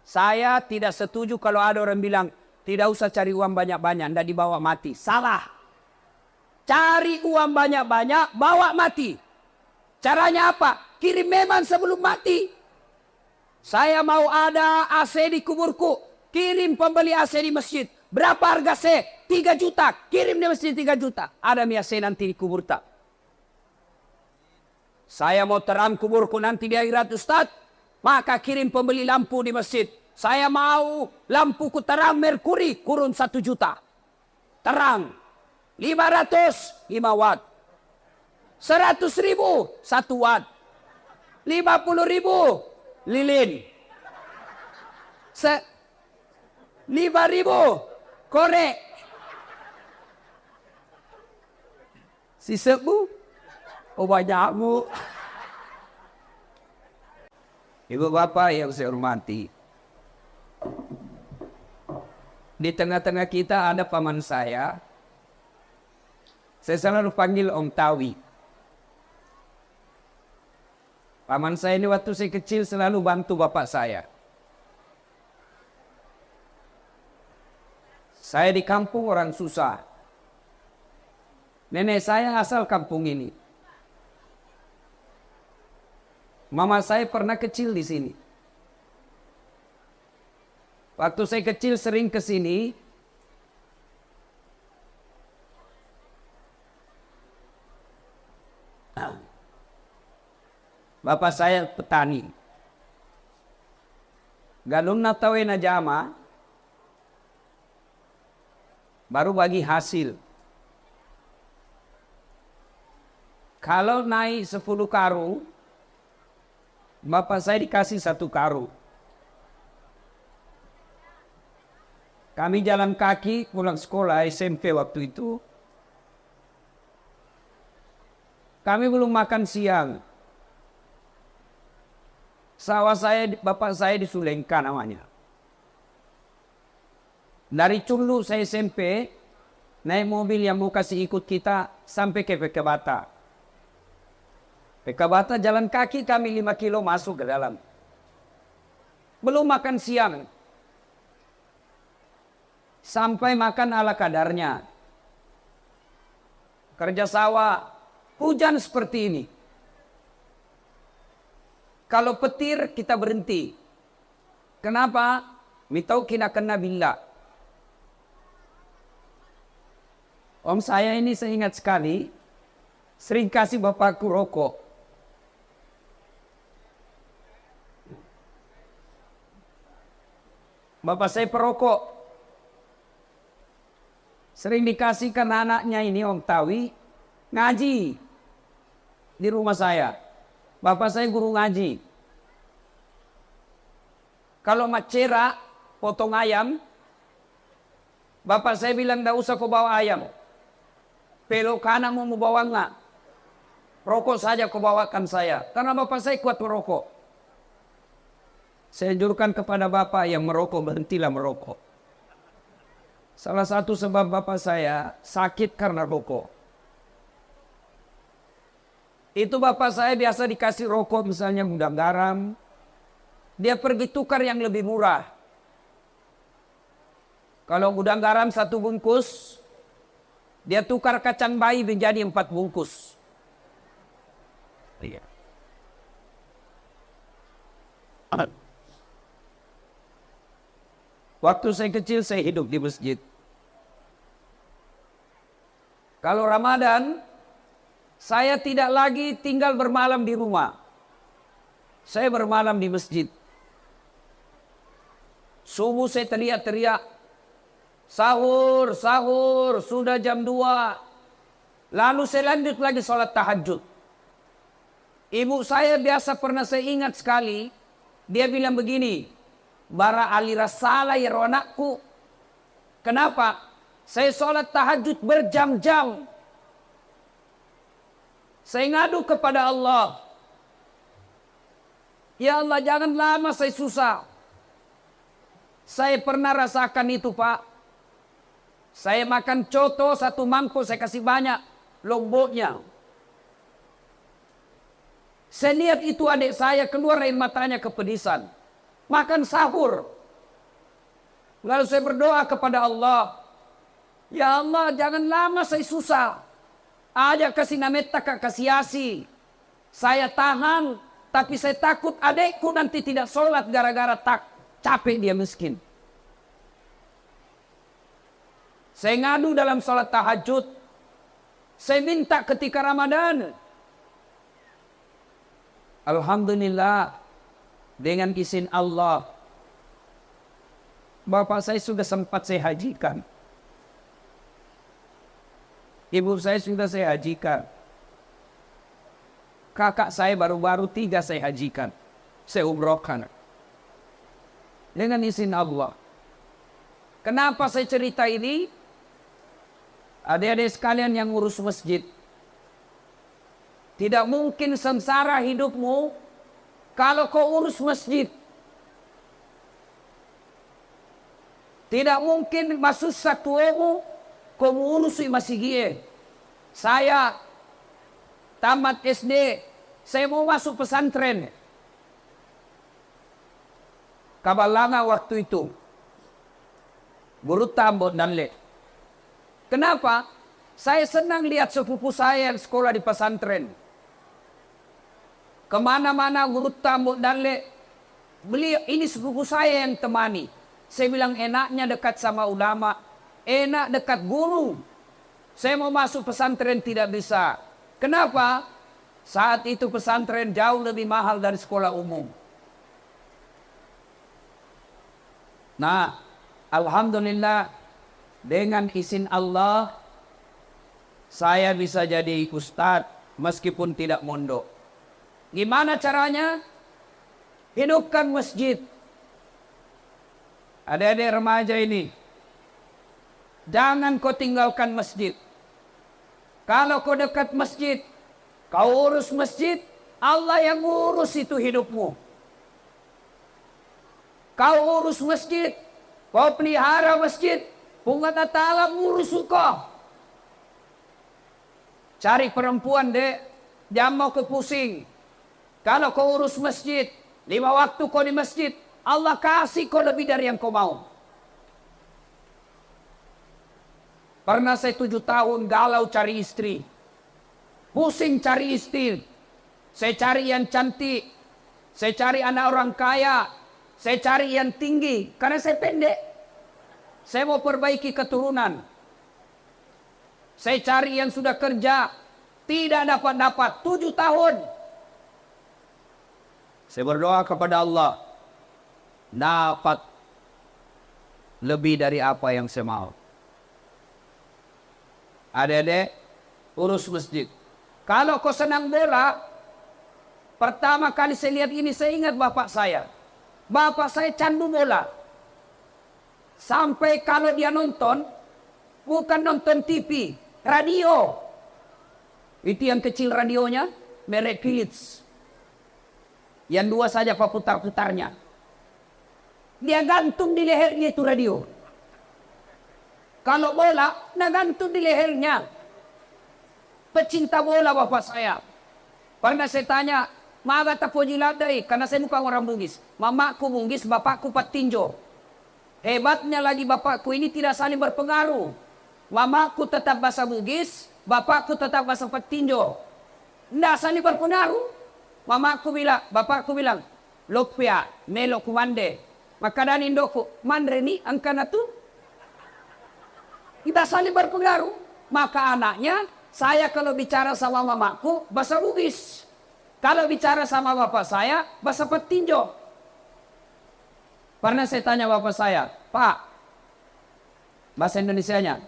Saya tidak setuju kalau ada orang bilang tidak usah cari uang banyak-banyak, tidak dibawa mati. Salah. Cari uang banyak-banyak, bawa mati. Caranya apa? Kirim meman sebelum mati. Saya mau ada AC di kuburku. Kirim pembeli AC di masjid. Berapa harga AC? 3 juta. Kirim di masjid 3 juta. Ada mi AC nanti di kubur tak? Saya mau terang kuburku nanti di akhirat Ustaz. Maka kirim pembeli lampu di masjid. Saya mau lampuku terang merkuri. Kurun 1 juta. Terang. 500, 5 watt. 100 ribu, 1 watt. 50 ribu, lilin. 5 ribu, korek. Si sebu, oh banyak bu. Ibu bapak yang saya hormati. Di tengah-tengah kita ada paman saya. Saya selalu panggil Om Tawi. Paman saya ini waktu saya kecil selalu bantu bapak saya. Saya di kampung orang susah. Nenek saya asal kampung ini. Mama saya pernah kecil di sini. Waktu saya kecil sering ke sini. Bapak saya petani. Galung na tawe na jama. Baru bagi hasil. Kalau naik 10 karung, bapak saya dikasih 1 karung. Kami jalan kaki pulang sekolah SMP waktu itu. Kami belum makan siang. Sawah saya, bapak saya di Sulengka namanya. Dari Culu saya SMP, naik mobil yang mau kasih ikut kita sampai ke Pekabata. Pekabata jalan kaki kami 5 kilo masuk ke dalam. Belum makan siang. Sampai makan ala kadarnya. Kerja sawah, hujan seperti ini. Kalau petir kita berhenti. Kenapa? Mitau kina kena bila. Om saya ini saya ingat sekali. Sering kasih bapakku rokok. Bapak saya perokok. Sering dikasihkan anaknya ini Om Tawi ngaji di rumah saya. Bapak saya guru ngaji. Kalau macera potong ayam, bapak saya bilang tidak usah kau bawa ayam. Pelok kanan mau bawa enggak? Rokok saja kau bawakan saya. Karena bapak saya kuat merokok. Saya anjurkan kepada bapak yang merokok, berhentilah merokok. Salah satu sebab bapak saya sakit karena rokok. Itu bapak saya biasa dikasih rokok misalnya gudang garam. Dia pergi tukar yang lebih murah. Kalau gudang garam 1 bungkus, dia tukar kacang bayi menjadi 4 bungkus. Iya. Waktu saya kecil saya hidup di masjid. Kalau Ramadan, saya tidak lagi tinggal bermalam di rumah. Saya bermalam di masjid. Subuh saya teriak-teriak. Sahur, sahur, sudah jam 2. Lalu saya lanjut lagi sholat tahajud. Ibu saya biasa pernah saya ingat sekali. Dia bilang begini. Bara alira salah ya anakku. Kenapa? Saya sholat tahajud berjam-jam. Saya ngadu kepada Allah. Ya Allah, jangan lama saya susah. Saya pernah rasakan itu, Pak. Saya makan coto 1 mangkok, saya kasih banyak lomboknya. Saya lihat itu adik saya keluar air matanya kepedisan. Makan sahur. Lalu saya berdoa kepada Allah. Ya Allah, jangan lama saya susah. Aja kasih nameta kasih asi. Saya tahan, tapi saya takut adekku nanti tidak sholat gara-gara capek dia miskin. Saya ngadu dalam sholat tahajud. Saya minta ketika Ramadan. Alhamdulillah, dengan izin Allah, bapak saya sudah sempat saya hajikan. Ibu saya sudah saya hajikan. Kakak saya baru-baru 3 saya hajikan. Saya umrohkan. Dengan izin Allah. Kenapa saya cerita ini? Adik-adik sekalian yang ngurus masjid. Tidak mungkin sengsara hidupmu kalau kau urus masjid. Tidak mungkin masuk satuemu kau urusi masjid. Saya tamat SD, saya mau masuk pesantren. Kabalanga waktu itu. Guru tambot dan le. Kenapa? Saya senang lihat sepupu saya yang sekolah di pesantren. Kemana-mana guru tambot dan le. Beliau ini sepupu saya yang temani. Saya bilang enaknya dekat sama ulama. Enak dekat guru. Saya mau masuk pesantren tidak bisa. Kenapa? Saat itu pesantren jauh lebih mahal dari sekolah umum. Nah, alhamdulillah dengan izin Allah saya bisa jadi ustadz meskipun tidak mondok. Gimana caranya? Hidupkan masjid. Adik-adik remaja ini, jangan kau tinggalkan masjid. Kalau kau dekat masjid, kau urus masjid, Allah yang urus itu hidupmu. Kau urus masjid, kau pelihara masjid, Allah Ta'ala ngurus kau. Cari perempuan dek, jangan mau kepusing. Kalau kau urus masjid, 5 waktu kau di masjid, Allah kasih kau lebih dari yang kau mau. Pernah saya 7 tahun galau cari istri. Pusing cari istri. Saya cari yang cantik. Saya cari anak orang kaya. Saya cari yang tinggi. Karena saya pendek. Saya mau perbaiki keturunan. Saya cari yang sudah kerja. Tidak dapat-dapat. 7 tahun. Saya berdoa kepada Allah. Dapat lebih dari apa yang saya mau. Adik-adik, urus masjid. Kalau kau senang bola, pertama kali saya lihat ini, saya ingat bapak saya. Bapak saya candu bola. Sampai kalau dia nonton, bukan nonton TV, radio. Itu yang kecil radionya, merek Philips. Yang 2 saja putar-putarnya. Dia gantung di lehernya itu radio. Kalau bola, gantung di lehernya. Pecinta bola bapak saya. Pernah saya tanya, maga tapo jiladai, karena saya bukan orang Bugis. Mamaku Bugis, bapakku Patinjo. Hebatnya lagi bapakku ini tidak saling berpengaruh. Mamaku tetap bahasa Bugis, bapakku tetap bahasa Patinjo. Tidak saling berpengaruh. Bapakku bilang, Lokpia, melo kumande. Maka dan indoku, mandreni angkana tu. Kita saling berpengaruh. Maka anaknya, saya kalau bicara sama mamaku, bahasa Bugis. Kalau bicara sama bapak saya, bahasa Patinjo. Pernah saya tanya bapak saya, Pak, bahasa Indonesianya.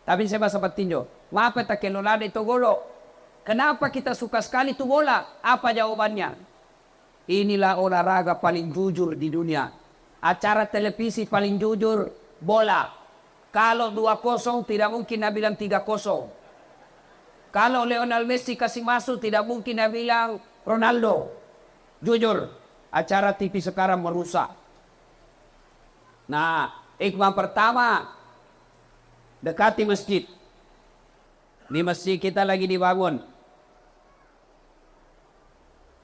Tapi saya bahasa Patinjo. Mapa tak kelolada itu golo. Kenapa kita suka sekali itu bola? Apa jawabannya? Inilah olahraga paling jujur di dunia. Acara televisi paling jujur, bola. Kalau 2-0 tidak mungkin dia bilang 3-0. Kalau Lionel Messi kasih masuk tidak mungkin dia bilang Ronaldo. Jujur, acara TV sekarang merusak. Nah, hikmah pertama, dekati masjid. Di masjid kita lagi dibangun.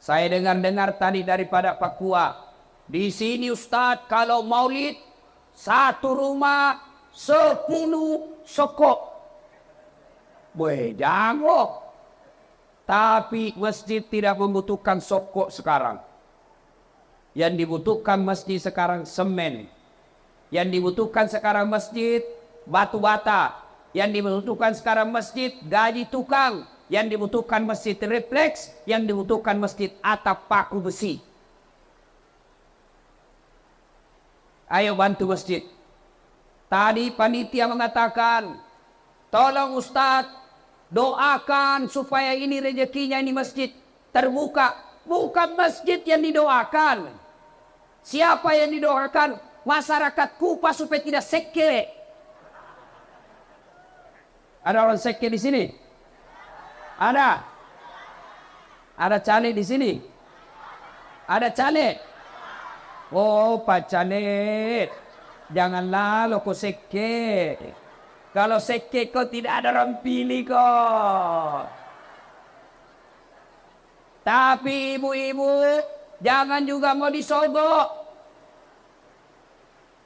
Saya dengar-dengar tadi daripada Papua. Di sini Ustadz, kalau maulid, satu rumah 10 sokok. Boleh jago. Tapi masjid tidak membutuhkan sokok sekarang. Yang dibutuhkan masjid sekarang semen. Yang dibutuhkan sekarang masjid batu bata. Yang dibutuhkan sekarang masjid gaji tukang. Yang dibutuhkan masjid refleks. Yang dibutuhkan masjid atap paku besi. Ayo bantu masjid. Tadi panitia mengatakan, tolong Ustadz, doakan supaya ini rezekinya ini masjid terbuka. Bukan masjid yang didoakan. Siapa yang didoakan? Masyarakat Kupa supaya tidak seke. Ada orang seke di sini? Ada? Ada caleg di sini? Ada caleg? Oh, Pak Caleg. Janganlah lo kau seke. Kalau seke kau tidak ada orang pilih kok. Tapi ibu-ibu jangan juga mau disogok.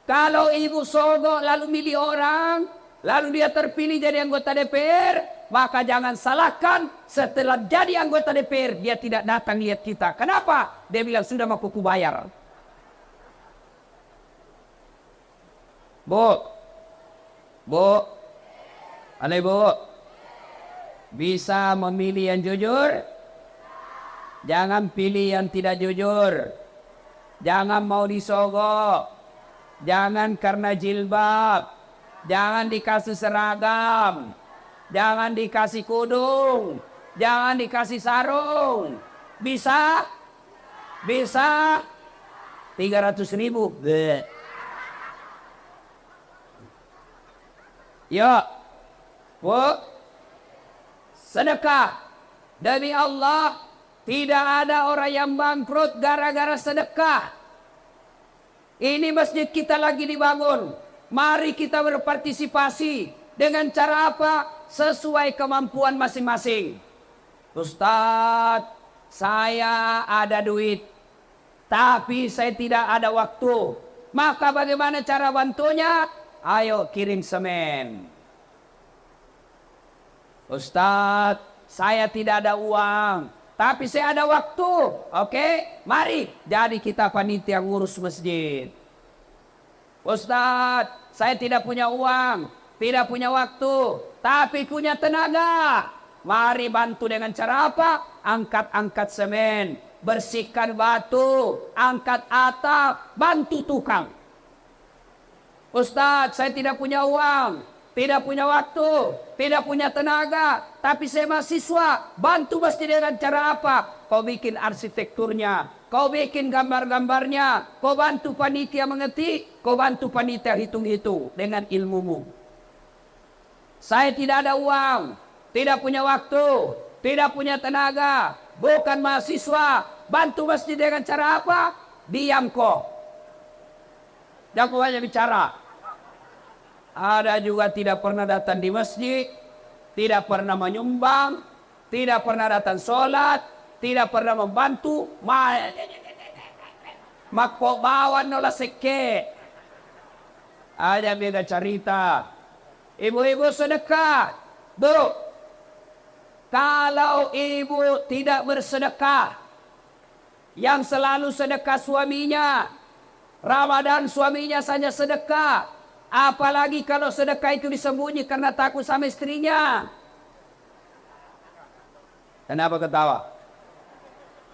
Kalau ibu sogok lalu milih orang, lalu dia terpilih jadi anggota DPR, maka jangan salahkan setelah jadi anggota DPR dia tidak datang lihat kita. Kenapa? Dia bilang sudah mau kuku bayar. Bu, ada ibu, bisa memilih yang jujur? Jangan pilih yang tidak jujur. Jangan mau disogok. Jangan karena jilbab. Jangan dikasih seragam. Jangan dikasih kudung. Jangan dikasih sarung. Bisa? Bisa? 300.000. Bleh. Yuk. Bu. Sedekah. Demi Allah. Tidak ada orang yang bangkrut gara-gara sedekah. Ini masjid kita lagi dibangun. Mari kita berpartisipasi. Dengan cara apa? Sesuai kemampuan masing-masing. Ustadz, saya ada duit. Tapi saya tidak ada waktu. Maka bagaimana cara bantunya? Ayo kirim semen. Ustadz, saya tidak ada uang. Tapi saya ada waktu. Oke? Mari. Jadi kita panitia ngurus masjid. Ustadz, saya tidak punya uang. Tidak punya waktu. Tapi punya tenaga. Mari bantu dengan cara apa? Angkat-angkat semen. Bersihkan batu. Angkat atap. Bantu tukang. Ustadz, saya tidak punya uang. Tidak punya waktu, tidak punya tenaga, tapi saya mahasiswa. Bantu masjid dengan cara apa? Kau bikin arsitekturnya, kau bikin gambar-gambarnya, kau bantu panitia mengetik, kau bantu panitia hitung-hitung dengan ilmumu. Saya tidak ada uang, tidak punya waktu, tidak punya tenaga, bukan mahasiswa. Bantu masjid dengan cara apa? Diam kau. Jangan kau banyak bicara. Ada juga tidak pernah datang di masjid, tidak pernah menyumbang, tidak pernah datang sholat, tidak pernah membantu. Makpo bawa nola seke. Ada beda cerita. Ibu-ibu sedekah. Bu, kalau ibu tidak bersedekah, yang selalu sedekah suaminya, Ramadan suaminya saja sedekah. Apalagi kalau sedekah itu disembunyi karena takut sama istrinya. Kenapa ketawa?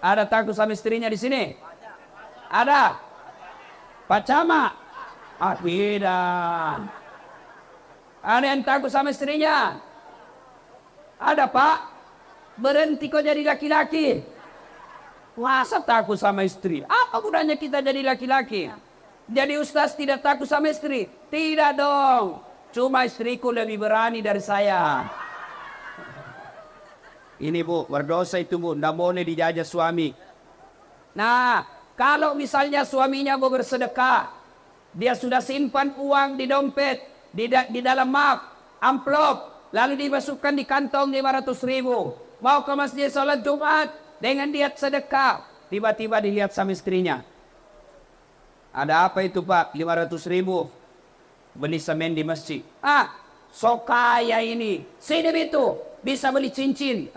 Ada takut sama istrinya di sini? Ada? Pak Camat? Ah, beda. Ada yang takut sama istrinya? Ada, Pak? Berhenti kok jadi laki-laki. Masa takut sama istri? Apa gunanya kita jadi laki-laki? Jadi ustaz tidak takut sama istri? Tidak dong. Cuma istriku lebih berani dari saya. Ini bu, berdosa itu bu. Tidak boleh dijajah suami. Nah, kalau misalnya suaminya mau bersedekah. Dia sudah simpan uang di dompet. Di dalam amplop. Lalu dimasukkan di kantong 500.000. Mau ke masjid sholat Jumat. Dengan niat sedekah. Tiba-tiba dilihat sama istrinya. Ada apa itu Pak? 500.000. beli semen di masjid. So kaya ini. Sini itu bisa beli cincin.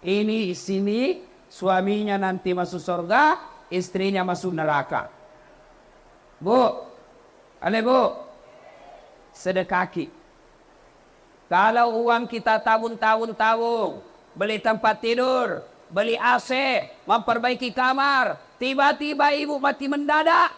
Ini sini suaminya nanti masuk surga, istrinya masuk neraka. Bu, Bu, sedekaki. Kalau uang kita tabung, beli tempat tidur, beli AC, memperbaiki kamar, tiba-tiba ibu mati mendadak.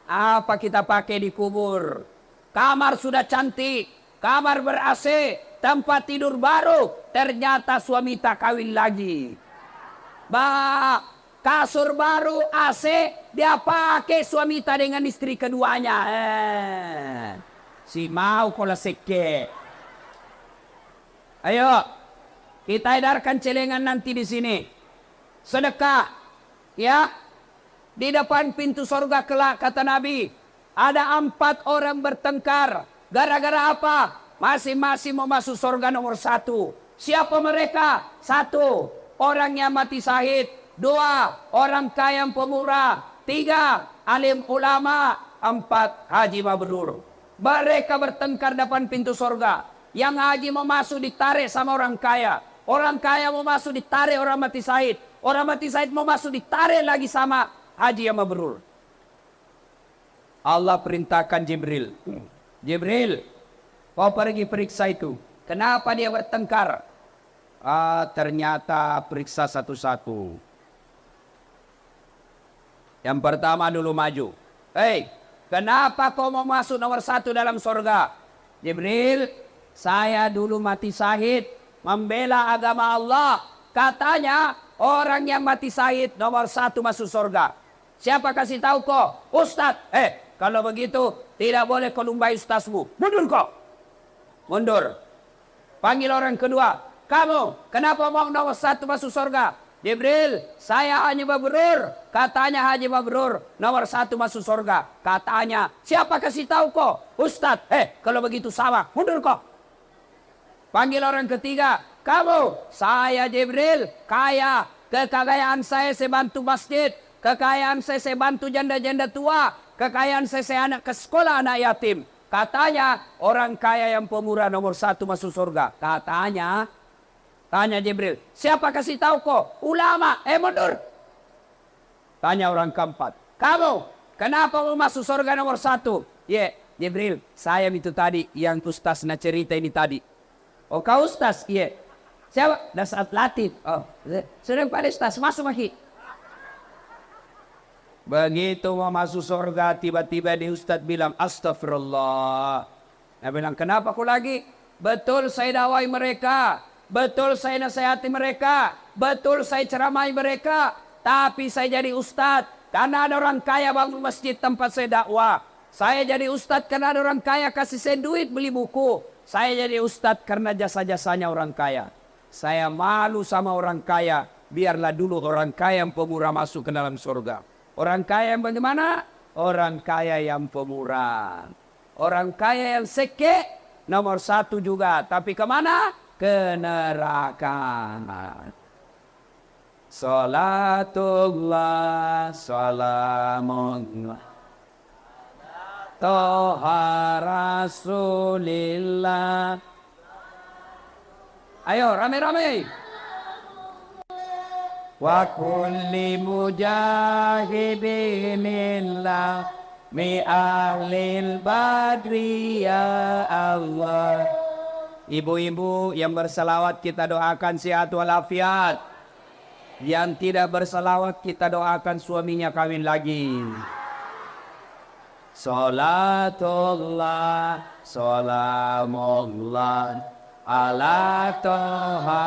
Apa kita pakai di kubur? Kamar sudah cantik, kamar ber-AC, tempat tidur baru, ternyata suami tak kawin lagi. Kasur baru, AC, dia pakai suami tak dengan istri keduanya. Si mau kola seke. Ayo, kita edarkan celengan nanti di sini. Sedekah, ya. Di depan pintu surga kelak, kata Nabi, ada 4 orang bertengkar. Gara-gara apa? Masing-masing mau masuk surga nomor 1. Siapa mereka? 1, orang yang mati syahid. 2, orang kaya yang pemurah. 3, alim ulama. 4, haji mabrur. Mereka bertengkar depan pintu surga. Yang haji mau masuk ditarik sama orang kaya. Orang kaya mau masuk ditarik orang mati syahid. Orang mati syahid mau masuk ditarik lagi sama haji yang mabrur. Allah perintahkan Jibril. Jibril, kau pergi periksa itu. Kenapa dia bertengkar? Ternyata periksa satu-satu. Yang pertama dulu maju. Kenapa kau mau masuk nomor 1 dalam surga? Jibril, saya dulu mati syahid membela agama Allah. Katanya orang yang mati syahid nomor 1 masuk surga. Siapa kasih tahu kok? Ustadz. Kalau begitu tidak boleh kau lumbai ustazmu. Mundur kok. Mundur. Panggil orang kedua. Kamu kenapa mau nomor 1 masuk surga? Jibril, saya Haji Mabrur. Katanya Haji Mabrur nomor 1 masuk surga. Katanya, siapa kasih tahu kok? Ustadz. Kalau begitu sama. Mundur kok. Panggil orang ketiga. Kamu, saya Jibril, kaya. Kekayaan saya bantu masjid. Kekayaan saya bantu janda-janda tua. Kekayaan saya anak ke sekolah anak yatim. Katanya orang kaya yang pemurah nomor 1 masuk surga. Katanya, tanya Jibril, siapa kasih tahu kok? Ulama. Mundur. Tanya orang keempat. Kamu, kenapa mau masuk surga nomor 1? Jibril, saya itu tadi yang ustaz nak cerita ini tadi. Oh, kau ustaz? Siapa? Dasat Latif. Sedang pada ustaz, masuk lagi. Begitu mau masuk surga, tiba-tiba di ustaz bilang, astagfirullah. Dia bilang, kenapa aku lagi? Betul saya dakwai mereka. Betul saya nasihati mereka. Betul saya ceramai mereka. Tapi saya jadi ustaz karena ada orang kaya bangun masjid tempat saya dakwah. Saya jadi ustaz karena ada orang kaya kasih saya duit beli buku. Saya jadi ustaz karena jasa-jasanya orang kaya. Saya malu sama orang kaya. Biarlah dulu orang kaya yang pemurah masuk ke dalam surga. Orang kaya yang bagaimana? Orang kaya yang pemurah. Orang kaya yang seke nomor 1 juga. Tapi kemana? Ke neraka. Salatullah, salamullah. Toha Rasulillah. Ayo rame-rame. Wa kulli mujahidinillah mi ahlil badri ya Allah. Ibu-ibu yang berselawat kita doakan sehat walafiat. Yang tidak berselawat kita doakan suaminya kawin lagi. Salatullah, salamullah ala toha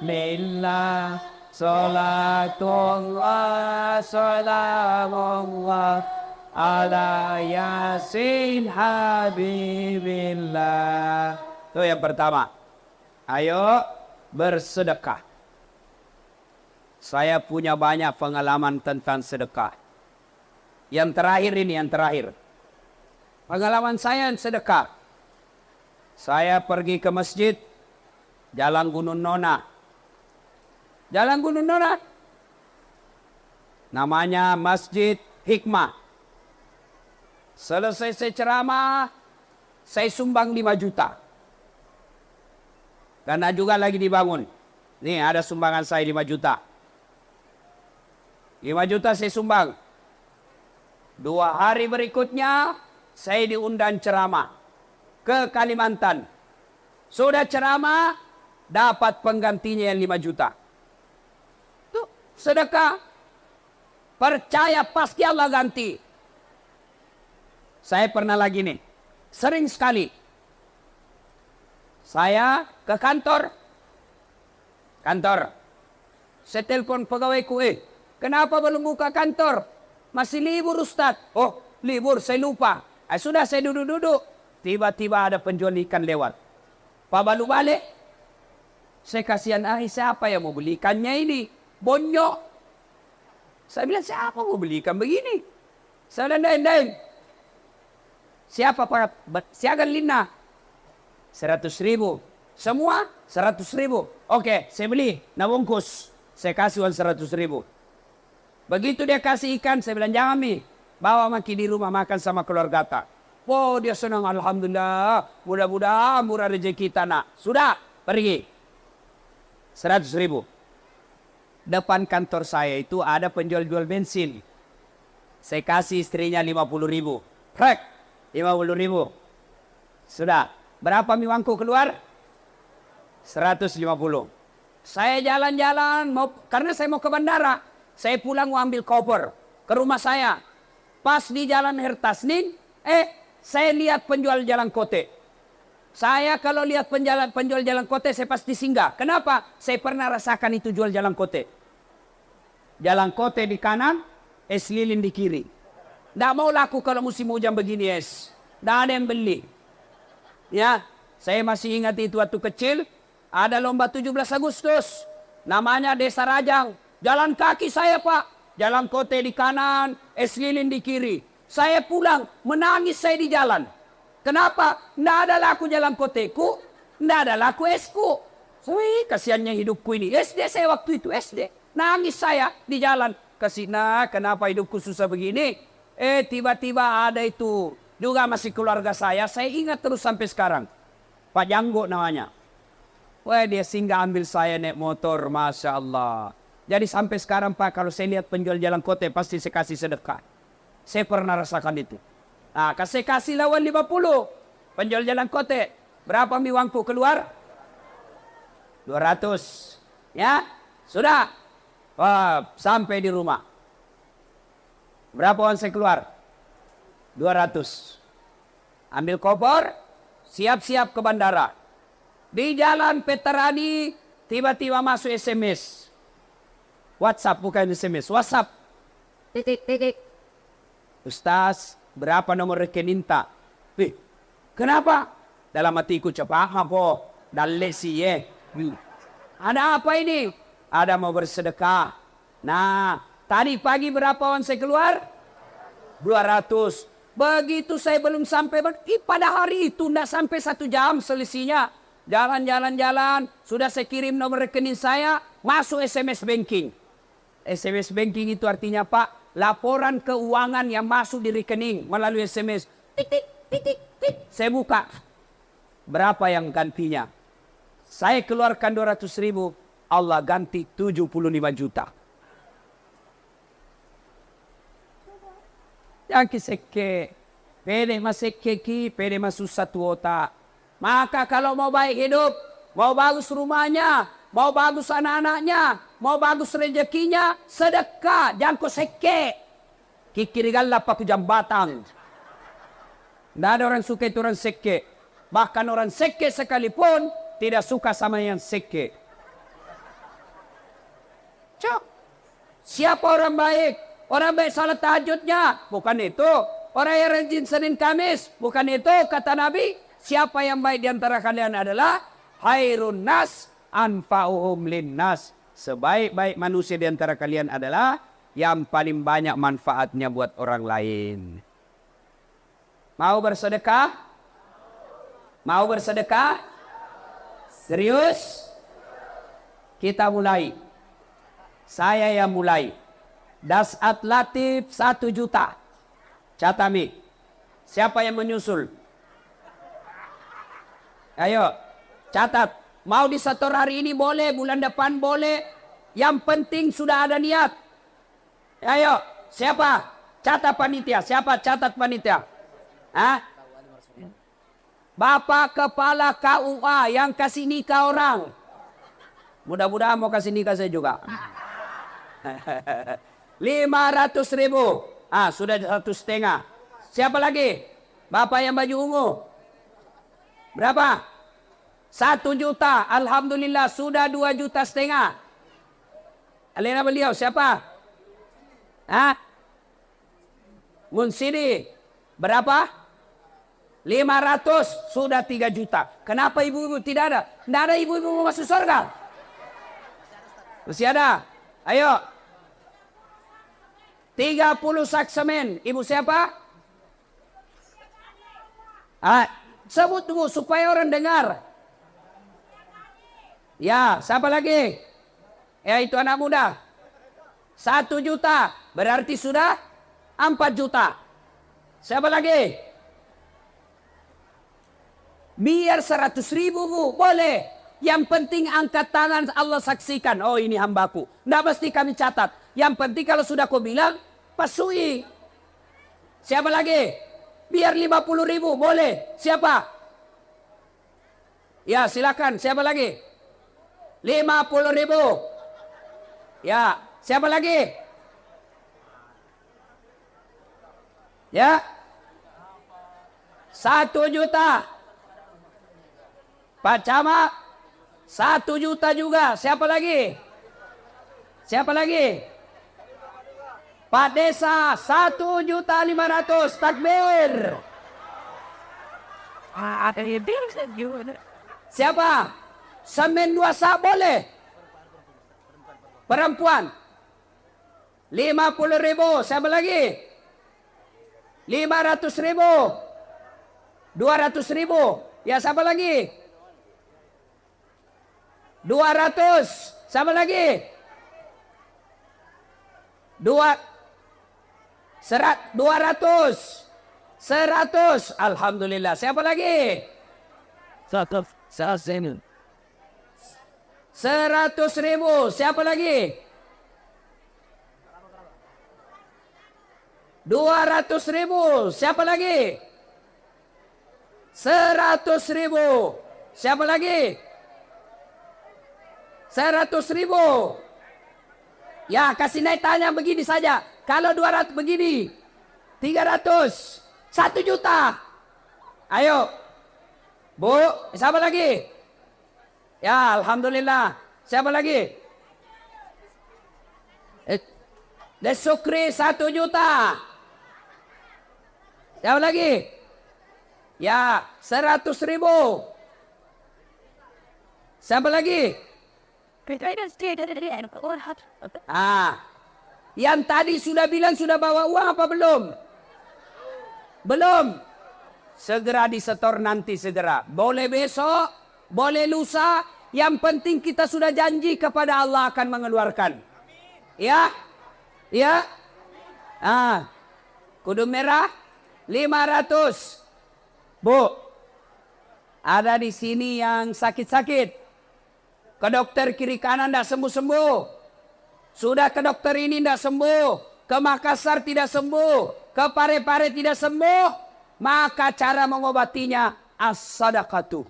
Rasulillah. Salatullah, salamullah ala yasin habibillah. Itu yang pertama. Ayo bersedekah. Saya punya banyak pengalaman tentang sedekah. Yang terakhir ini, yang terakhir. Pengalaman saya sedekah. Saya pergi ke masjid, Jalan Gunung Nona. Jalan Gunung Nona. Namanya Masjid Hikmah. Selesai saya ceramah, saya sumbang 5 juta. Karena juga lagi dibangun. Nih ada sumbangan saya 5 juta. 5 juta saya sumbang. 2 hari berikutnya saya diundang ceramah ke Kalimantan. Sudah ceramah, dapat penggantinya yang 5 juta. Tuh, sedekah. Percaya pasti Allah ganti. Saya pernah lagi nih, sering sekali. Saya ke kantor. Saya telepon pegawaiku, kenapa belum buka kantor? Masih libur Ustaz. Oh, libur, saya lupa. Sudah saya duduk-duduk. Tiba-tiba ada penjual ikan lewat. Pak balu balik. Saya kasihan, siapa yang mau beli ikannya ini? Bonyok. Saya bilang, siapa mau beli ikan begini? Saya bilang, dain. Siapa Pak? Siagan Lina. 100.000. Semua 100.000. Oke, saya beli. Nah bungkus. Saya kasih uang 100.000. Begitu dia kasih ikan, saya bilang, jangan Mi. Bawa maki di rumah makan sama keluarga tak. Oh, dia senang. Alhamdulillah. Mudah-mudahan murah rezeki kita nak. Sudah, pergi. 100.000. Depan kantor saya itu ada penjual-jual bensin. Saya kasih istrinya 50.000. Prek, 50.000. Sudah. Berapa mi uangku keluar? 150. Saya jalan-jalan, karena saya mau ke bandara. Saya pulang mau ambil koper ke rumah saya. Pas di jalan Hertasnin, saya lihat penjual jalan kote. Saya kalau lihat penjual jalan kote, saya pasti singgah. Kenapa? Saya pernah rasakan itu jual jalan kote. Jalan kote di kanan, es lilin di kiri. Nggak mau laku kalau musim hujan begini es. Nggak ada yang beli. Ya, saya masih ingat itu waktu kecil. Ada lomba 17 Agustus. Namanya Desa Rajang. Jalan kaki saya Pak. Jalan kote di kanan, es lilin di kiri. Saya pulang, menangis saya di jalan. Kenapa? Nggak ada laku jalan koteku, nggak ada laku esku. Kasihannya hidupku ini. SD saya waktu itu, SD. Nangis saya di jalan. Kasihna, kenapa hidupku susah begini? Tiba-tiba ada itu. Juga masih keluarga saya ingat terus sampai sekarang. Pak Janggo namanya. Wah, dia singgah ambil saya naik motor, Masya Allah. Jadi sampai sekarang Pak, kalau saya lihat penjual jalan kote, pasti saya kasih sedekah. Saya pernah rasakan itu. Nah, saya kasih lawan 50. Penjual jalan kote. Berapa mi uangku keluar? 200. Ya, sudah. Wah, sampai di rumah. Berapa uang saya keluar? 200. Ambil koper, siap-siap ke bandara. Di jalan Petarani, tiba-tiba masuk SMS. WhatsApp, bukan SMS. WhatsApp. Titik. Ustaz, berapa nomor rekening tak? Kenapa? Dalam hatiku cepat apa? Dalesi Ada apa ini? Ada mau bersedekah. Nah, tadi pagi berapa uang saya keluar? 200. Begitu saya belum sampai, pada hari itu tidak sampai 1 jam selisihnya. Jalan. Sudah saya kirim nomor rekening saya, masuk SMS banking. SMS banking itu artinya Pak, laporan keuangan yang masuk di rekening melalui SMS. Titik. Saya buka. Berapa yang gantinya? Saya keluarkan 200.000, Allah ganti 75 juta. Yang kiseke, pede maseke ki, pede masusah tuota. Maka kalau mau baik hidup, mau bagus rumahnya, mau bagus anak-anaknya, mau bagus rezekinya, sedekah, jangan kau seke. Kikirigalah paku jambatan. Tidak ada orang suka itu orang seke. Bahkan orang seke sekalipun tidak suka sama yang seke. Cok, siapa orang baik? Orang baik salat tahajudnya, bukan itu. Orang yang rajin Senin Kamis, bukan itu. Kata Nabi, siapa yang baik di antara kalian adalah khairun nas anfa'uhum linnas. Sebaik-baik manusia di antara kalian adalah yang paling banyak manfaatnya buat orang lain. Mau bersedekah? Mau bersedekah? Serius? Kita mulai. Saya yang mulai. Dasat Latif 1 juta. Catami. Siapa yang menyusul? Ayo, catat. Mau disetor hari ini boleh, bulan depan boleh. Yang penting sudah ada niat. Ayo, siapa? Catat panitia. Siapa catat panitia? Hah? Bapak Kepala KUA yang kasih nikah orang. Mudah-mudahan mau kasih nikah saya juga. 500.000. Sudah 1,5. Siapa lagi? Bapak yang baju ungu. Berapa? 1 juta. Alhamdulillah sudah 2,5 juta. Alena beliau siapa? Munsidi. Berapa? 500. Sudah 3 juta. Kenapa ibu-ibu tidak ada? Tidak ada ibu-ibu mau masuk surga. Masih ada. Ayo. 30 sak semen. Ibu siapa? Sebut dulu supaya orang dengar. Ya, siapa lagi? Ya, itu anak muda. 1 juta. Berarti sudah 4 juta. Siapa lagi? Biar 100.000 bu. Boleh. Yang penting angkat tangan, Allah saksikan. Oh, ini hambaku. Nggak mesti kami catat. Yang penting kalau sudah kau bilang, pasui. Siapa lagi? Biar 50.000. Boleh. Siapa? Ya, silakan. Siapa lagi? 50.000. Ya, siapa lagi? Ya. 1 juta. Pak Camat. 1 juta juga. Siapa lagi? Siapa lagi? Pak Desa 1.500.000. Takbir. Siapa? Semen 2 sak boleh. Perempuan 50.000. Siapa lagi? 500.000. 200.000. Ya, siapa lagi? 200. Siapa lagi? 200. 100. Alhamdulillah. Siapa lagi? 100.000. Siapa lagi? 200.000. Siapa lagi? 100.000. Siapa lagi? 100.000. Ya, kasih naik tanya begini saja. Kalau 200 begini. 300. 1 juta. Ayo. Bu, siapa lagi? Ya, alhamdulillah. Siapa lagi? Desukri 1 juta. Siapa lagi? Ya, 100.000. Siapa lagi? Yang tadi sudah bilang sudah bawa uang apa belum? Belum. Segera disetor nanti segera. Boleh besok, boleh lusa. Yang penting kita sudah janji kepada Allah akan mengeluarkan. Ya? Ya? Kudu merah 500. Bu, ada di sini yang sakit-sakit. Ke dokter kiri kanan tidak sembuh-sembuh. Sudah ke dokter ini tidak sembuh. Ke Makassar tidak sembuh. Ke Pare-Pare tidak sembuh. Maka cara mengobatinya as-sadaqatu.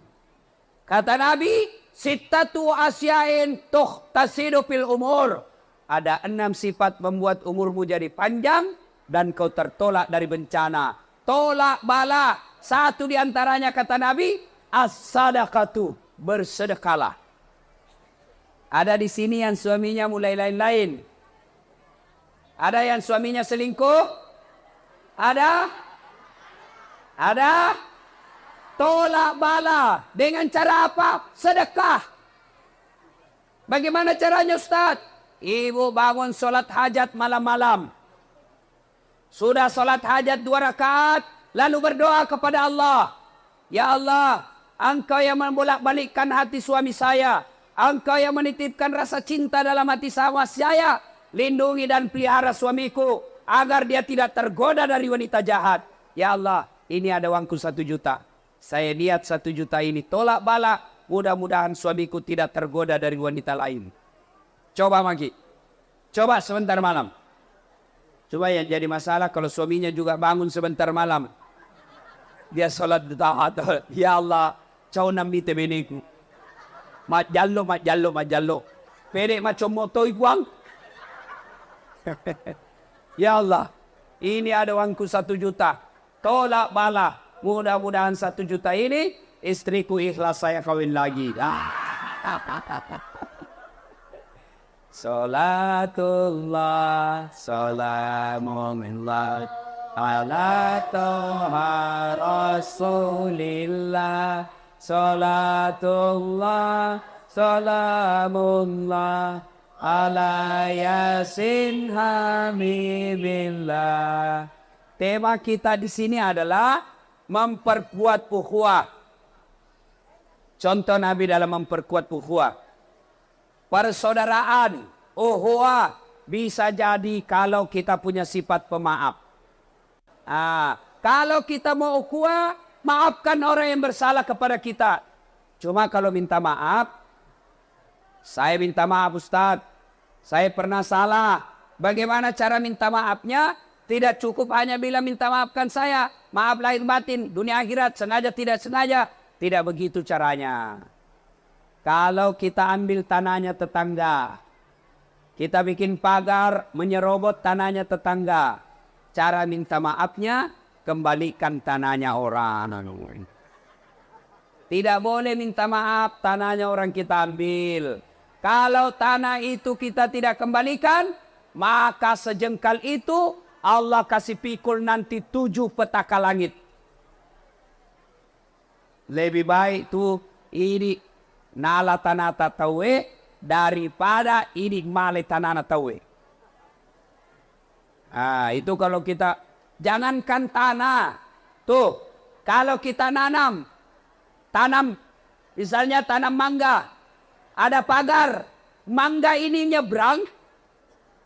Kata Nabi, sittatu asyain tasidu fil umur. Ada 6 sifat membuat umurmu jadi panjang dan kau tertolak dari bencana. Tolak bala. Satu di antaranya kata Nabi, as-sadaqatu. Bersedekahlah. Ada di sini yang suaminya mulai lain-lain. Ada yang suaminya selingkuh? Ada? Ada? Tolak bala. Dengan cara apa? Sedekah. Bagaimana caranya Ustaz? Ibu bangun sholat hajat malam-malam. Sudah sholat hajat 2 rakaat. Lalu berdoa kepada Allah. Ya Allah, Engkau yang membolak-balikkan hati suami saya. Engkau yang menitipkan rasa cinta dalam hati sama saya. Lindungi dan pelihara suamiku. Agar dia tidak tergoda dari wanita jahat. Ya Allah, ini ada uangku 1 juta. Saya niat 1 juta ini tolak bala. Mudah-mudahan suamiku tidak tergoda dari wanita lain. Coba Maki. Coba sebentar malam. Coba yang jadi masalah kalau suaminya juga bangun sebentar malam. Dia sholat tahat. Ya Allah. Cau nambi temeniku. Majallo. Pede macam moto ikuang. Ya Allah. Ini ada uangku 1 juta. Tolak bala. Mudah-mudahan 1 juta ini istriku ikhlas saya kawin lagi. Salatullah, salamullah, ala toha rasulillah. Salatullah, salamullah, ala yasin hamibillah. Tema kita di sini adalah memperkuat ukhuwah. Contoh Nabi dalam memperkuat ukhuwah. Persaudaraan, ukhuwah bisa jadi kalau kita punya sifat pemaaf. Kalau kita mau ukhuwah, maafkan orang yang bersalah kepada kita. Cuma kalau minta maaf, saya minta maaf Ustadz, saya pernah salah. Bagaimana cara minta maafnya? Tidak cukup hanya bilang minta maafkan saya. Maaf lahir batin, dunia akhirat, sengaja tidak sengaja. Tidak begitu caranya. Kalau kita ambil tanahnya tetangga, kita bikin pagar menyerobot tanahnya tetangga. Cara minta maafnya, kembalikan tanahnya orang. Tidak boleh minta maaf tanahnya orang kita ambil. Kalau tanah itu kita tidak kembalikan, maka sejengkal itu Allah kasih pikul nanti 7 petaka langit. Lebih baik tuh ini nala tanah tawe daripada ini male tanah tawe. Itu kalau kita jangankan tanah. Tuh, kalau kita tanam misalnya tanam mangga, ada pagar, mangga ini nyebrang,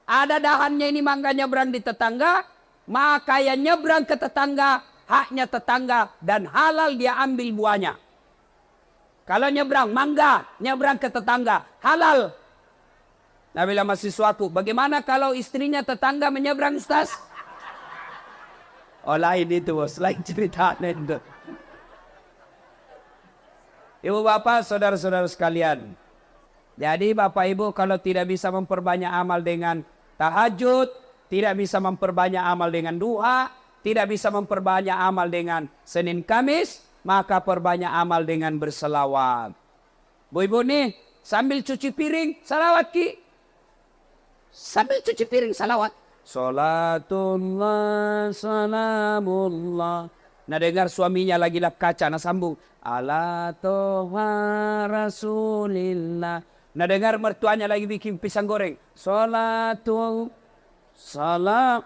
ada dahannya ini mangga nyebrang di tetangga, maka yang nyebrang ke tetangga, haknya tetangga dan halal dia ambil buahnya. Kalau nyebrang mangga, nyebrang ke tetangga, halal. Nah bila masih suatu, bagaimana kalau istrinya tetangga menyebrang Ustaz? Oh lain itu bos, lain cerita. Ibu bapak, saudara-saudara sekalian. Jadi bapak ibu kalau tidak bisa memperbanyak amal dengan tahajud, tidak bisa memperbanyak amal dengan duha, tidak bisa memperbanyak amal dengan Senin Kamis, maka perbanyak amal dengan berselawat. Bu ibu nih, sambil cuci piring, salawat ki. Sambil cuci piring, salawat. Salatullah, salamullah. Nah dengar suaminya lagi lap kaca, nah sambung. Ala toha rasulillah. Nah dengar mertuanya lagi bikin pisang goreng. Salatul salam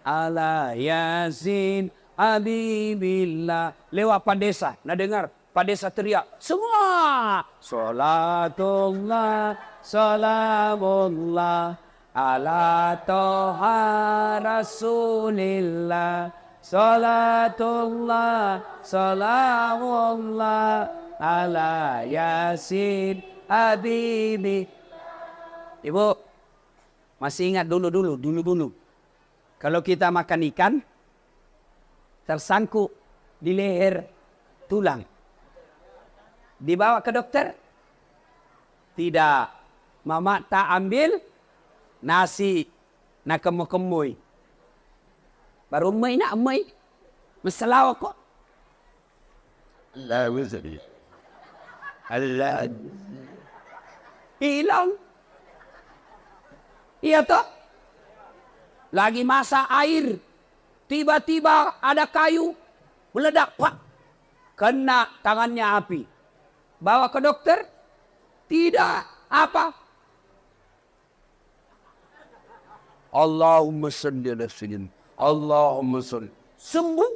ala yasin habibillah. Lewat Pak Desa. Nah dengar Pak Desa teriak. Semua. Salatullah salamullah ala toha rasulillah. Salatullah salamullah ala yasin habibi. Ibu, masih ingat dulu. Kalau kita makan ikan, tersangkut di leher tulang. Dibawa ke dokter? Tidak. Mama tak ambil nasi nak kemui. Baru emai nak emai. Masalah kok. Allah wazari. Allah. Hilang. Iya toh? Lagi masak air. Tiba-tiba ada kayu. Meledak. Pak. Kena tangannya api. Bawa ke dokter? Tidak. Apa? Allahumma salli ala sayyidina. Allahumma salli. Sembuh.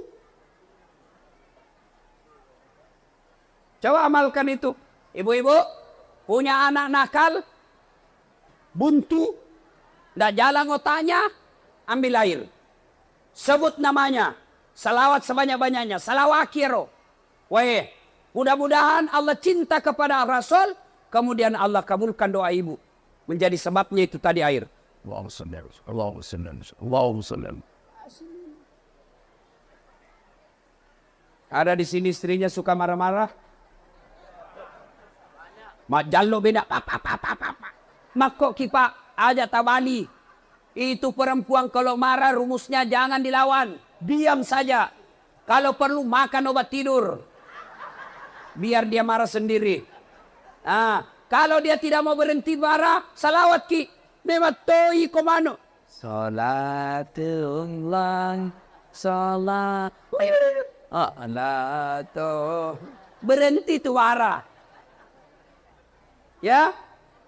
Coba amalkan itu. Ibu-ibu punya anak nakal, buntu, tidak jalan otaknya, ambil air. Sebut namanya. Salawat sebanyak-banyaknya. Salawakiro. Wah, mudah-mudahan Allah cinta kepada Rasul. Kemudian Allah kabulkan doa ibu. Menjadi sebabnya itu tadi air. Allahumma salli Allahumma salli Allahumma salli. Ada di sini istrinya suka marah-marah. Mak jallo beda. Mak kok kipa aja tabali. Itu perempuan kalau marah rumusnya jangan dilawan. Diam saja. Kalau perlu makan obat tidur. Biar dia marah sendiri. Nah, kalau dia tidak mau berhenti marah, salawat ki. Mematoi komano. Salatullah. Salat. Alatu. Berhenti tuh marah. Ya.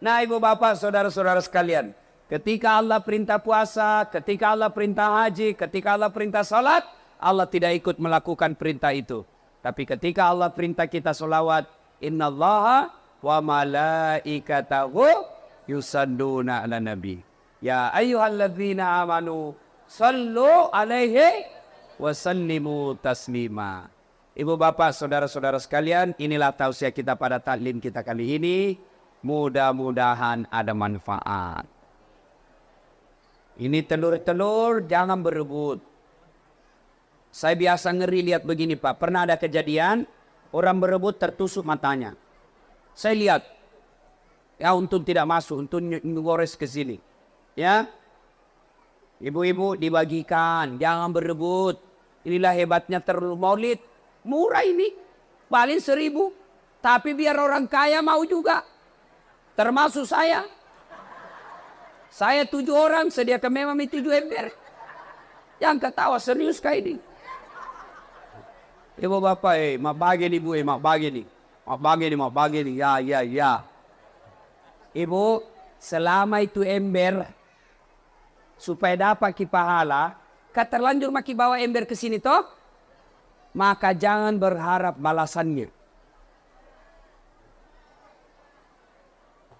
Nah, ibu bapak, saudara-saudara sekalian. Ketika Allah perintah puasa, ketika Allah perintah haji, ketika Allah perintah salat, Allah tidak ikut melakukan perintah itu. Tapi ketika Allah perintah kita solawat, innallaha wa malaikatahu yusalluna ala nabi. Ya ayyuhalladzina amanu sallu alaihi wa sallimu taslima. Ibu bapak, saudara-saudara sekalian, inilah tausiah kita pada taklim kita kali ini. Mudah-mudahan ada manfaat. Ini telur-telur jangan berebut. Saya biasa ngeri lihat begini Pak. Pernah ada kejadian orang berebut tertusuk matanya. Saya lihat. Ya untung tidak masuk. Untung ngores ke sini. Ya. Ibu-ibu dibagikan. Jangan berebut. Inilah hebatnya terlalu maulid. Murah ini. Paling 1.000. Tapi biar orang kaya mau juga. Termasuk saya. Saya 7 orang. Sediakan memang 7 ember. Yang ketawa serius kayak ini. Ibu bapak, mak bagi nih bu, mak bagi nih. Mak bagi nih, ya. Ibu, selama itu ember, supaya dapat ki pahala, terlanjur maki bawa ember ke sini toh, maka jangan berharap balasannya.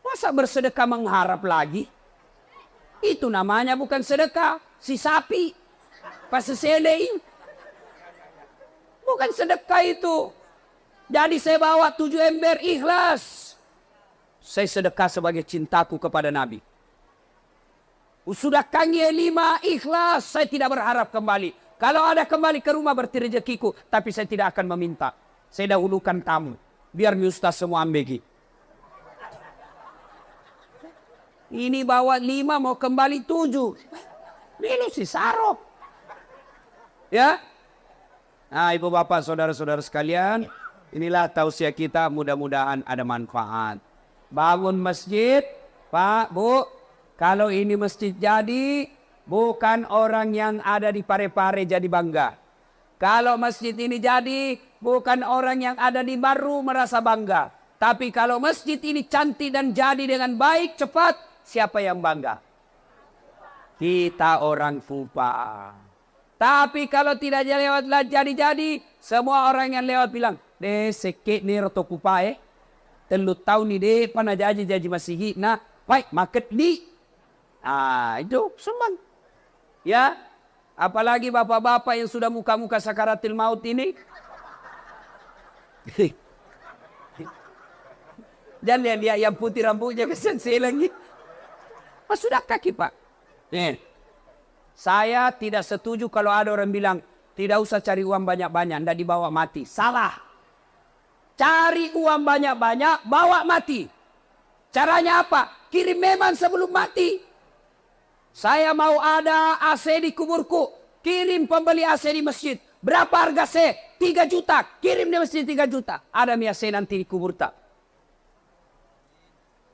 Masa bersedekah mengharap lagi? Itu namanya bukan sedekah, si sapi, pas seselein. Bukan sedekah itu. Jadi saya bawa 7 ember ikhlas. Saya sedekah sebagai cintaku kepada Nabi. Sudah kange 5 ikhlas. Saya tidak berharap kembali. Kalau ada kembali ke rumah berarti rezekiku. Tapi saya tidak akan meminta. Saya dahulukan tamu. Biar mi ustaz semua ambegi. Ini bawa 5 mau kembali 7. Ini si sarok. Ya. Nah, ibu bapak, saudara-saudara sekalian, inilah tausiah kita, mudah-mudahan ada manfaat. Bangun masjid, Pak, Bu, kalau ini masjid jadi, bukan orang yang ada di Parepare jadi bangga. Kalau masjid ini jadi, bukan orang yang ada di Baru merasa bangga. Tapi kalau masjid ini cantik dan jadi dengan baik, cepat, siapa yang bangga? Kita orang Fupa. Tapi kalau tidak lewat jadi-jadi, semua orang yang lewat bilang, deh sekit ni roto kupa telut tahun ni deh pana jadi masih nah, baik market ni. Ah, itu sumbang. Ya, apalagi bapak-bapak yang sudah muka-muka sakaratil maut ini. Dan lihat yang putih rambutnya kesan selang ni. Mas sudah kaki Pak. Saya tidak setuju kalau ada orang bilang, tidak usah cari uang banyak-banyak, tidak dibawa mati. Salah. Cari uang banyak-banyak, bawa mati. Caranya apa? Kirim memang sebelum mati. Saya mau ada AC di kuburku. Kirim pembeli AC di masjid. Berapa harga AC? 3 juta. Kirim di masjid 3 juta. Ada mi AC nanti di kubur tak?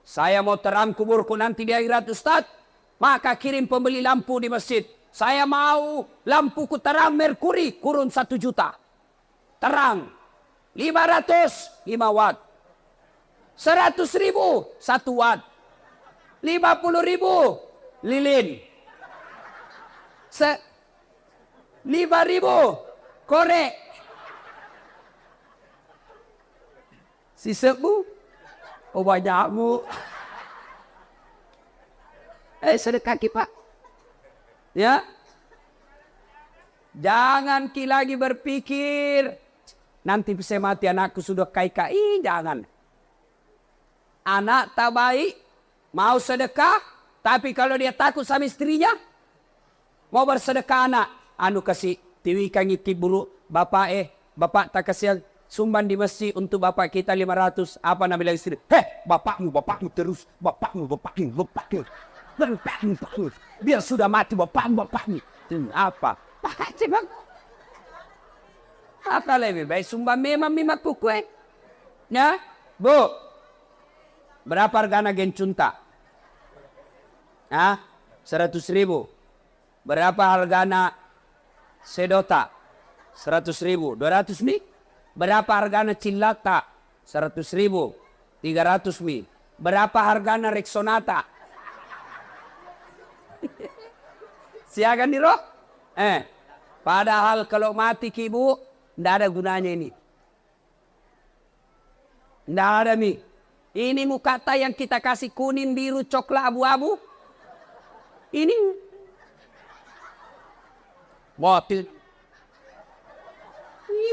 Saya mau terang kuburku nanti di akhirat Ustaz. Maka kirim pembeli lampu di masjid. Saya mau lampuku terang merkuri. Kurun 1 juta. Terang. 500. 5 watt. 100.000. 1 watt. 50.000. Lilin. 5.000. Korek. Si sebu. Oh banyakmu. Sedekah Pak. Ya. Jangan ki lagi berpikir, nanti bisa mati anakku sudah kai-kai. Jangan. Anak tak baik, mau sedekah, tapi kalau dia takut sama istrinya, mau bersedekah anak, anu kasih tiwikan ngitip bulu, bapak tak kasih sumban di masjid untuk bapak kita 500. Apa nama bilang istri? Bapakmu terus, bapakmu. Biar sudah mati bapakmu. Apa? Bang. Apa lebih baik sumban memang kue. Ya, Bu. Berapa harganya gencunta? 100.000. Berapa harganya sedota? 100.000. 200 mi? Berapa harganya cilata? 100.000. 300 mi. Berapa harganya Rexonata? Siakan di roh? Padahal kalau mati ki ibu, tidak ada gunanya ini. Tidak ada mi. Ini mukata yang kita kasih kuning, biru, coklat, abu-abu. Ini. Mati.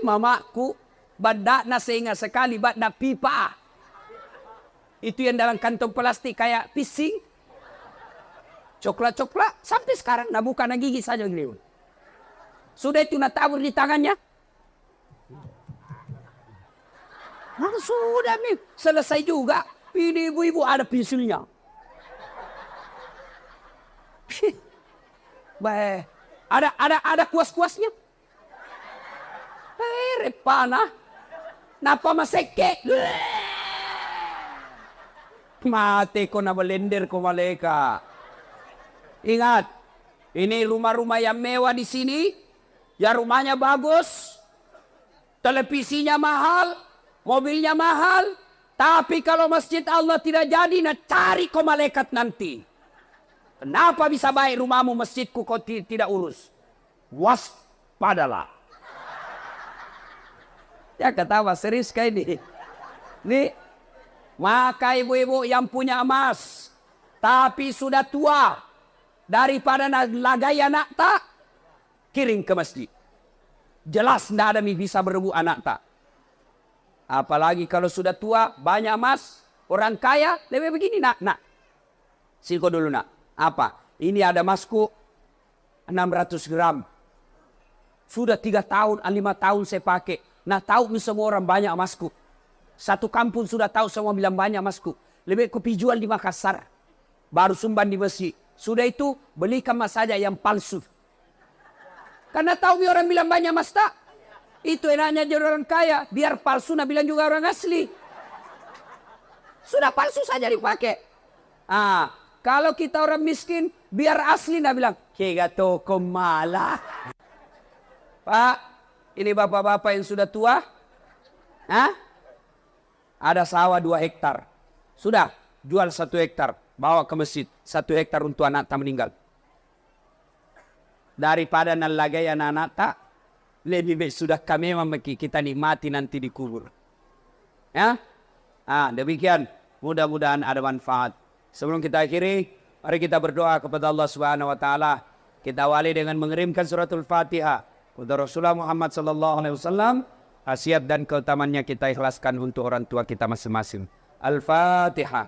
Mamaku, badakna sehingga sekali, badakna pipa. Itu yang dalam kantong plastik kayak pising. Coklat-coklat, sampai sekarang nah bukan gigi saja gini. Sudah itu tabur di tangannya. Sudah nih, selesai juga. Ini ibu-ibu ada pensilnya. Baik, ada kuas-kuasnya. Repana, napa maseke? Mati ko na blender ko maleka. Ingat, ini rumah-rumah yang mewah di sini, ya rumahnya bagus, televisinya mahal, mobilnya mahal, tapi kalau masjid Allah tidak jadi, nah cari kau malaikat nanti. Kenapa bisa baik rumahmu, masjidku kau tidak urus? Waspadalah. Ya ketawa, serius kayak ini. Nih, maka ibu-ibu yang punya emas, tapi sudah tua, daripada lagai anak tak, kirim ke masjid. Jelas tidak ada yang bisa berebut anak tak. Apalagi kalau sudah tua, banyak emas, orang kaya, lebih begini nak. Silko dulu nak. Apa? Ini ada emasku 600 gram. Sudah 3 tahun, 5 tahun saya pakai. Nah tahu semua orang banyak emasku. Satu kampung sudah tahu semua bilang banyak emasku. Lebih kopi jual di Makassar. Baru sumban di masjid. Sudah itu belikan emas saja yang palsu. Karena tahu orang bilang banyak emas tak. Itu enaknya jadi orang kaya. Biar palsu, nah bilang juga orang asli. Sudah palsu saja dipakai. Kalau kita orang miskin, biar asli, nah bilang, kega toko malah. Pak, ini bapak-bapak yang sudah tua. Ada sawah 2 hektar. Sudah, jual 1 hektar. Bawa ke masjid. 1 hektar untuk anak tak meninggal. Daripada nalagai anak-anak tak, lebih baik sudah kami kita nikmati nanti dikubur. Ya? Demikian. Mudah-mudahan ada manfaat. Sebelum kita akhiri, mari kita berdoa kepada Allah Subhanahu wa taala. Kita awali dengan mengirimkan suratul Fatihah kepada Rasulullah Muhammad sallallahu alaihi wasallam. Khasiat dan keutamannya kita ikhlaskan untuk orang tua kita masing-masing. Al-Fatihah.